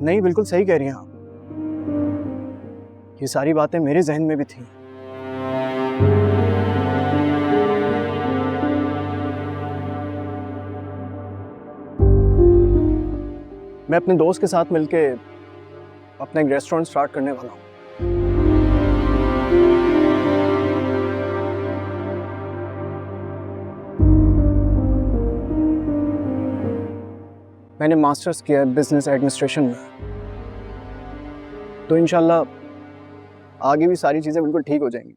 नहीं, बिल्कुल सही कह रही हैं आप। ये सारी बातें मेरे जहन में भी थी। मैं अपने दोस्त के साथ मिलके अपना एक रेस्टोरेंट स्टार्ट करने वाला हूँ। मैंने मास्टर्स किया है बिजनेस एडमिनिस्ट्रेशन में, तो इंशाल्लाह आगे भी सारी चीज़ें बिल्कुल ठीक हो जाएंगी।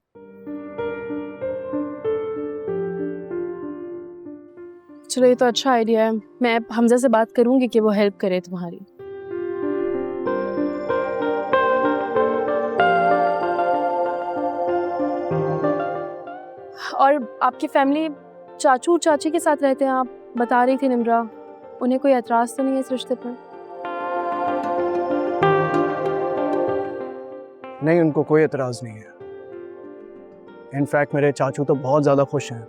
चलो ये तो अच्छा आइडिया है। मैं हमजा से बात करूंगी कि वो हेल्प करे तुम्हारी। और आपकी फैमिली चाचू चाची के साथ रहते हैं आप बता रही थी निम्रा, उन्हें कोई एतराज़ तो नहीं है इस रिश्ते पर? नहीं, उनको कोई एतराज़ नहीं है। इनफैक्ट मेरे चाचू तो बहुत ज़्यादा खुश हैं।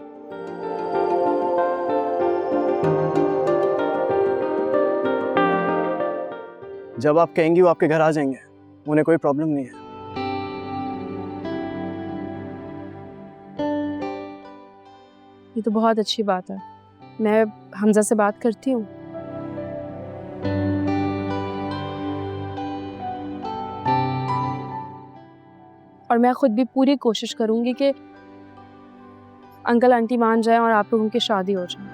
जब आप कहेंगी वो आपके घर आ जाएंगे, उन्हें कोई प्रॉब्लम नहीं है। ये तो बहुत अच्छी बात है। मैं हमजा से बात करती हूँ। और मैं खुद भी पूरी कोशिश करूंगी कि अंकल आंटी मान जाएं और आप लोगों की शादी हो जाए।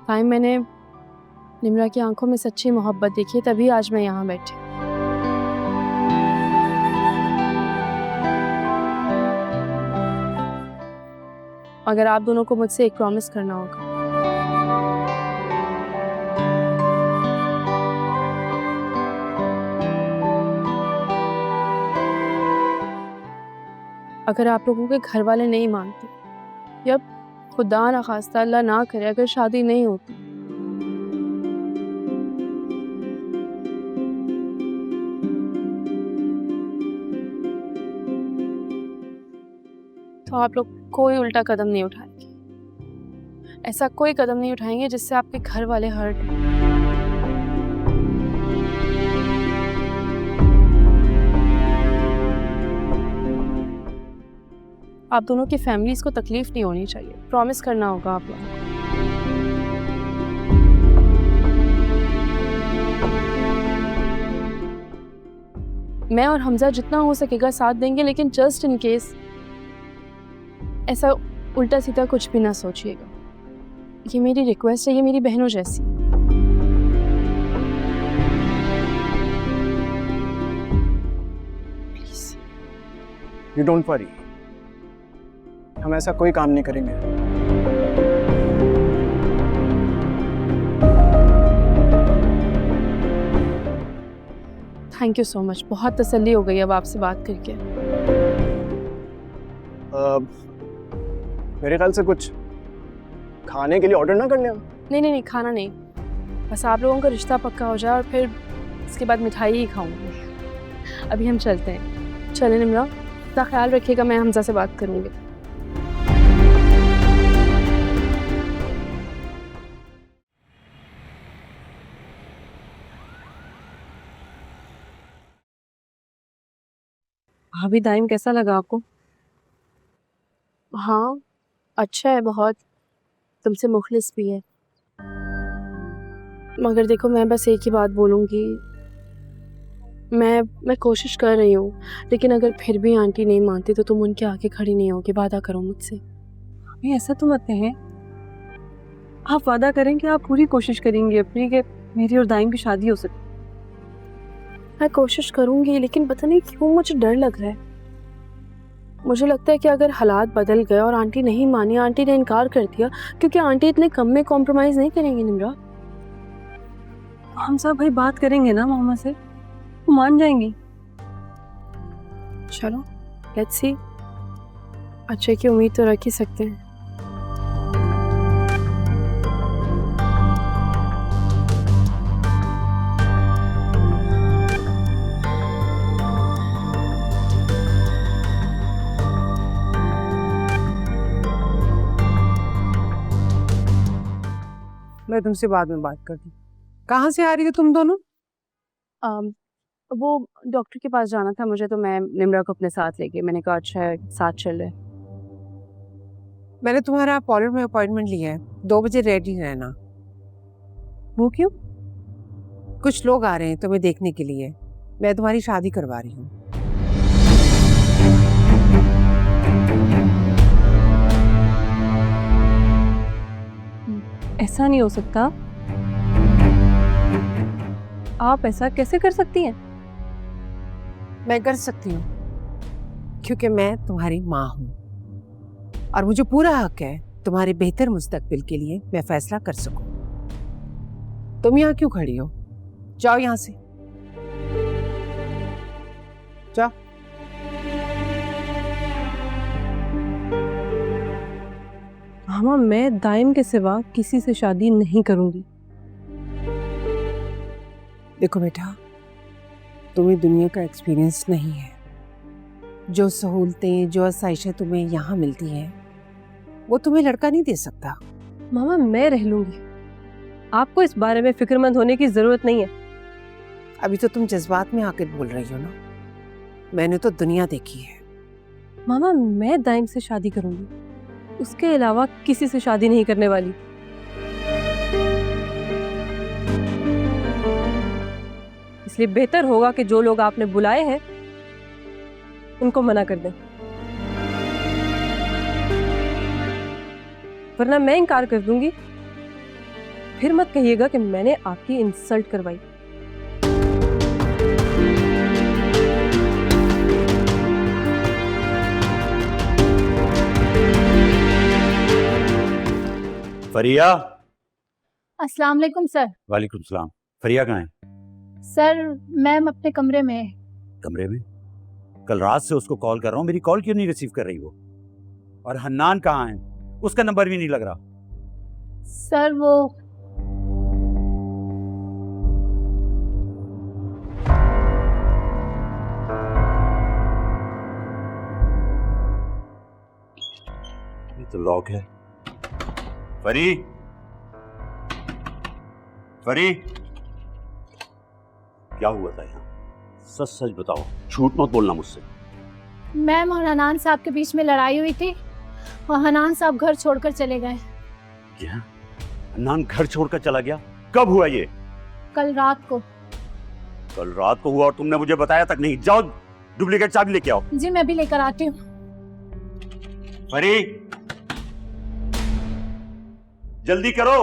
टाइम मैंने निम्रा की आंखों में सच्ची मोहब्बत देखी, तभी आज मैं यहाँ बैठी। अगर आप दोनों को मुझसे एक प्रॉमिस करना होगा। अगर आप लोगों के घर वाले नहीं मानते या खुदा ना खास्ता अल्लाह ना करे अगर शादी नहीं होती, तो आप लोग कोई उल्टा कदम नहीं उठाएंगे। ऐसा कोई कदम नहीं उठाएंगे जिससे आपके घर वाले हर्ट हों। आप दोनों की फैमिलीज को तकलीफ नहीं होनी चाहिए। प्रॉमिस करना होगा आप लोगों को। मैं और हमजा जितना हो सकेगा साथ देंगे, लेकिन जस्ट इन केस ऐसा उल्टा सीधा कुछ भी ना सोचिएगा। ये मेरी रिक्वेस्ट है, ये मेरी बहनों जैसी। प्लीज यू डोंट वरी, हम ऐसा कोई काम नहीं करेंगे। थैंक यू सो मच, बहुत तसल्ली हो गई अब आपसे बात करके। मेरे ख्याल से कुछ खाने के लिए ऑर्डर ना कर लें हम? नहीं नहीं नहीं, खाना नहीं, बस आप लोगों का रिश्ता पक्का हो जाए और फिर इसके बाद मिठाई ही खाऊंगी। अभी हम चलते हैं। चलें निम्रा, अपना ख्याल रखिएगा, मैं हमजा से बात करूंगी। भाभी दाइम कैसा लगा आपको? हाँ अच्छा है बहुत, तुमसे मुखलिस भी है। मगर देखो मैं बस एक ही बात बोलूँगी, मैं कोशिश कर रही हूँ, लेकिन अगर फिर भी आंटी नहीं मानती तो तुम उनके आगे खड़ी नहीं होगी। वादा करो मुझसे। भाभी ऐसा तो मत कहें। आप वादा करें कि आप पूरी कोशिश करेंगी अपनी कि मेरी और दाइम की शादी हो सके। मैं कोशिश करूँगी, लेकिन पता नहीं क्यों मुझे डर लग रहा है। मुझे लगता है कि अगर हालात बदल गए और आंटी नहीं मानी, आंटी ने इनकार कर दिया, क्योंकि आंटी इतने कम में कॉम्प्रोमाइज नहीं करेंगी निम्रा। हम सब भाई बात करेंगे ना मामा से, वो मान जाएंगी। चलो लेट्स सी, अच्छे की उम्मीद तो रख ही सकते हैं। मैं तुमसे बाद में बात करती। कहाँ से आ रही हो तुम दोनों? अम, वो डॉक्टर के पास जाना था मुझे, तो मैं निम्रा को अपने साथ लेके, मैंने कहा अच्छा है साथ चल रहे। मैंने तुम्हारा पार्लर में अपॉइंटमेंट लिया है, 2 बजे रेडी रहना। वो क्यों? कुछ लोग आ रहे हैं तुम्हें देखने के लिए। मैं तुम्हारी शादी करवा रही हूँ। ऐसा नहीं हो सकता। आप ऐसा कैसे कर सकती हैं? मैं कर सकती हूँ क्योंकि मैं तुम्हारी माँ हूँ और मुझे पूरा हक है तुम्हारे बेहतर मुस्तकबिल के लिए मैं फैसला कर सकूं। तुम यहाँ क्यों खड़ी हो? जाओ यहाँ से, जाओ। मामा, मैं दाइम के सिवा किसी से शादी नहीं करूंगी। देखो बेटा, तुम्हें दुनिया का एक्सपीरियंस नहीं है। जो सहूलतें, जो आसाइशें तुम्हें यहाँ मिलती हैं वो तुम्हें लड़का नहीं दे सकता। मामा, मैं रह लूंगी। आपको इस बारे में फिक्रमंद होने की जरूरत नहीं है। अभी तो तुम जज्बात में आकर बोल रही हो ना। मैंने तो दुनिया देखी है। मामा, मैं दाइम से शादी करूंगी, उसके अलावा किसी से शादी नहीं करने वाली। इसलिए बेहतर होगा कि जो लोग आपने बुलाए हैं उनको मना कर दें, वरना मैं इनकार कर दूंगी। फिर मत कहिएगा कि मैंने आपकी इंसल्ट करवाई। फरिया। अस्सलाम वालेकुम सर। वालेकुम सलाम। फरिया कहाँ है? सर मैम अपने कमरे में है। कमरे में? कल रात से उसको कॉल कर रहा हूँ, मेरी कॉल क्यों नहीं रिसीव कर रही वो? और हन्नान कहाँ है? उसका नंबर भी नहीं लग रहा। सर वो ये तो लॉक है। फरी, फरी, क्या हुआ था यहाँ? सच सच बताओ, झूठ मत बोलना मुझसे। मैम और हनान साहब के बीच में लड़ाई हुई थी और हनान साहब घर छोड़कर चले गए। क्या? हन्नान घर छोड़कर चला गया? कब हुआ ये? कल रात को। कल रात को हुआ और तुमने मुझे बताया तक नहीं। जाओ डुप्लीकेट चाबी लेके आओ। जी मैं भी लेकर आती हूँ। फरी, जल्दी करो।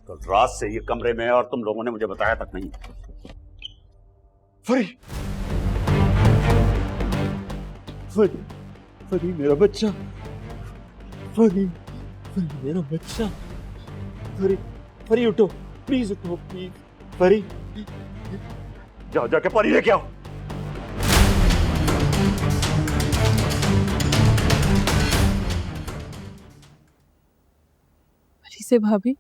कल रात से ये कमरे में है और तुम लोगों ने मुझे बताया तक नहीं। फरी, फरी, फरी मेरा बच्चा। फरी, फरी मेरा बच्चा। फरी, फरी उठो, प्लीज उठो, प्लीज। फरी, जाओ जाके पानी लेके आओ। से भाभी,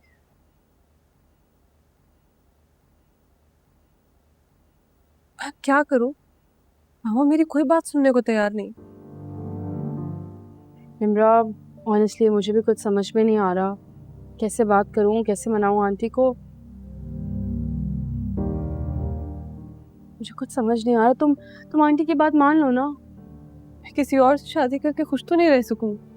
मैं क्या करूं? मामा मेरी कोई बात सुनने को तैयार नहीं। निम्रा, ऑनेस्टली मुझे भी कुछ समझ में नहीं आ रहा, कैसे बात करूं, कैसे मनाऊं आंटी को। मुझे कुछ समझ नहीं आ रहा। तुम आंटी की बात मान लो ना। मैं किसी और से शादी करके खुश तो नहीं रह सकूंगी।